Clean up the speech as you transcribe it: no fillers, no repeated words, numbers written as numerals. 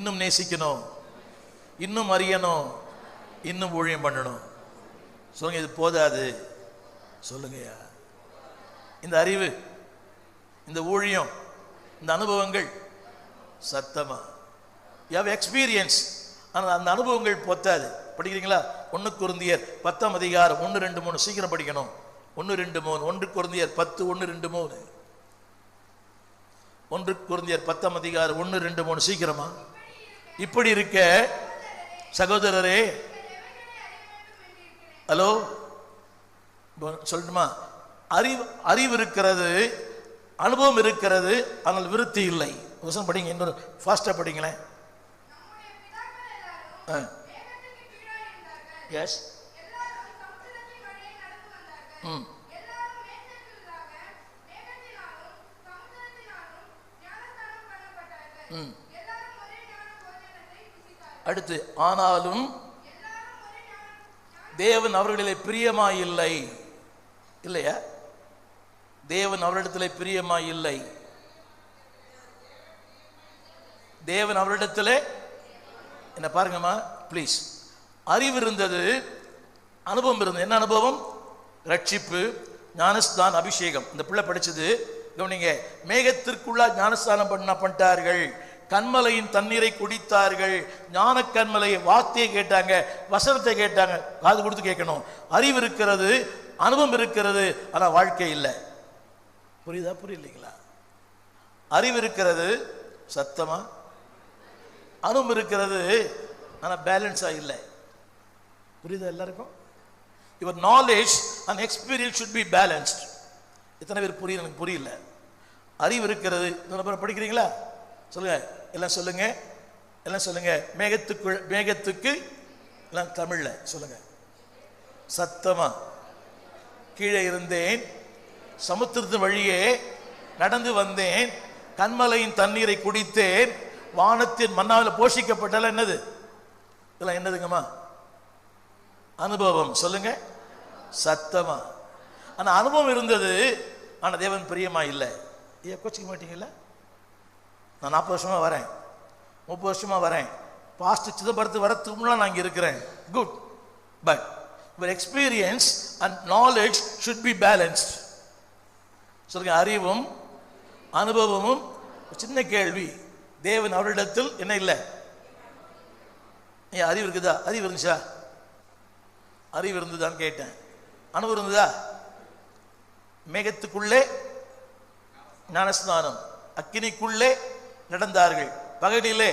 இன்னும் நேசிக்கணும், இன்னும் அறியணும், இன்னும் ஊழியம் பண்ணணும். சொல்லுங்க, இது போதாது. சொல்லுங்கய்யா, இந்த அறிவு, இந்த ஊழியம், இந்த அனுபவங்கள் சத்தமா யூ ஹேவ் எக்ஸ்பீரியன்ஸ். ஆனால் அந்த அனுபவங்கள் போத்தாது. படிக்கிறீங்களா? 1 கொரிந்தியர் 10ஆம் அதிகாரம் 1, 2, 3 சீக்கிரம் படிக்கணும். 1, 2, 3 1 கொரிந்தியர் 10 1, 2, 3 1 கொரிந்தியர் 10ஆம் அதிகாரம் 1, 2, 3 சீக்கிரமா. இப்படி இருக்க சகோதரரே, ஹலோ சொல்லணுமா? அறிவு இருக்கிறது, அனுபவம் இருக்கிறது, ஆனால் விருத்தி இல்லை. வசனம் படிங்க, இன்னொரு ஃபாஸ்டா படிங்களேன். எஸ். அடுத்து, ஆனாலும் தேவன் அவர்களிலே பிரியமாயில்லை. இல்லையா? தேவன் அவரிடத்திலே பிரியமாயில்லை. தேவன் அவரிடத்திலே என்ன பாருங்கம்மா ப்ளீஸ். அறிவு இருந்தது, அனுபவம் இருந்தது. என்ன அனுபவம்? ரட்சிப்பு, ஞானஸ்தான, அபிஷேகம். இந்த பிள்ளை படிச்சது கவனிங்க. மேகத்திற்குள்ள ஞானஸ்தானம் பண்ணிட்டார்கள், கண்மலையின் தண்ணீரை குடித்தார்கள், ஞான கண்மலை வார்த்தையை கேட்டாங்க, வசனத்தை கேட்டாங்க. காது கொடுத்து கேட்கணும். அறிவு இருக்கிறது, அனுபவம் இருக்கிறது, ஆனா வாழ்க்கை இல்லை. புரியுதா? புரியலைங்களா? அறிவு இருக்கிறது சத்தமா, அனுபவம் இருக்கிறது, ஆனா பேலன்ஸா இல்லை. புரியுதா எல்லாருக்கும்? Your knowledge and experience should be balanced. எத்தனை பேர் புரியல? எனக்கு புரியல. அறிவு இருக்கிறது. படிக்கிறீங்களா? சொல்லுங்க, எல்லாம் சொல்லுங்க, எல்லாம் சொல்லுங்க. மேகத்துக்கு எல்லாம் தமிழ்ல சொல்லுங்க சத்தமா. கீழே இருந்தேன், சமுத்திரத்தின் வழியே நடந்து வந்தேன், கண்மலையின் தண்ணீரை குடித்தேன், வானத்தின் மன்னாவில் போஷிக்கப்பட்டால. என்னது இதெல்லாம்? என்னதுங்கம்மா? அனுபவம். சொல்லுங்க சத்தமா. ஆனா அனுபவம் இருந்தது, ஆனா தேவன் பிரியமா இல்லை. ஏன் கோச்சிக்க மாட்டீங்கல்ல? நான் 40 வருஷமா வரேன், 30 வருஷமா வரேன். பாஸ்ட் சிதம்பரத்து வரத்துக்கு முன்னாடி நான் இங்க இருக்கிறேன். Good, but your experience and knowledge should be balanced. சொல்லுங்க, அறிவும் அனுபவமும். சின்ன கேள்வி, தேவன் அவரிடத்தில் என்ன இல்லை? ஏன் அறிவு இருக்குதா? அறிவு இருந்துச்சா? அறிவு இருந்துதான்னு கேட்டேன். அனுபவம் இருந்ததா? மேகத்துக்குள்ளே ஞானஸ்நானம், அக்கினிக்குள்ளே நடந்தார்கள், பகலிலே